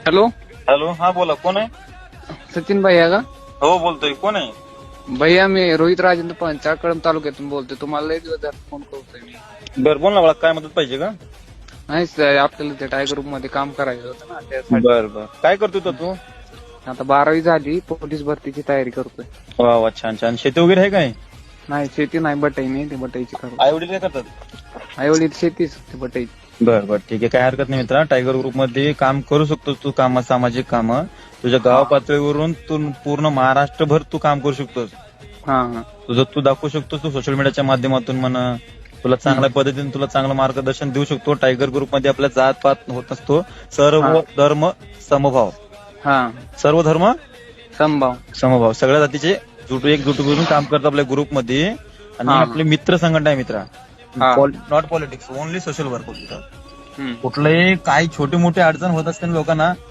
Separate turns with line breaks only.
Hello,
hello, हा बोला, कोण आहे?
सचिन भैया का?
हो बोलतोय, कोण आहे?
भैया मी रोहित राजेंद्र पंचाळ कळंब तालुक्यातून बोलतोय. तुम्हाला लय दिवस झाले फोन करतोय मी.
बर, बोल ना बाळा, काय मदत पाहिजे का?
नाही सर, आपल्याला त्या टायगर ग्रुप मध्ये काम करायचं होतं ना, त्यासाठी.
बर बर, काय करतोय तो तू?
आता 12वी झाली, पोलीस भरतीची तयारी करतोय.
वा वा, छान छान. शेती वगैरे आहे काय?
नाही शेती नाही, बटाई नाही, ते बटाईची
आई
करतो.
वडील काय करतात?
आई वडील शेतीच, ते बटाईची.
बर बर, ठीक आहे, काय हरकत नाही मित्रा. टायगर ग्रुप मध्ये काम करू शकतो तू, काम सामाजिक कामं तुझ्या गाव पातळीवरून तू पूर्ण महाराष्ट्रभर तू काम करू शकतोस.
हा हा.
तुझं तू दाखवू शकतोस, तू सोशल मीडियाच्या माध्यमातून म्हणा, तुला चांगल्या पद्धतीने तुला चांगलं मार्गदर्शन देऊ शकतो. टायगर ग्रुप मध्ये आपल्या जात पात होत नसतो, सर्व धर्म समभाव.
हा,
सर्व धर्म
संभाव.
समभाव, सगळ्या जातीचे एकजुट करून काम करतात आपल्या ग्रुपमध्ये. आणि
हा.
आपले मित्र संघटना आहे मित्रा,
हा.
Not politics, only social work होतं.
हम्म.
कुठलंही काही छोटी मोठी अडचण होत असते ना लोकांना,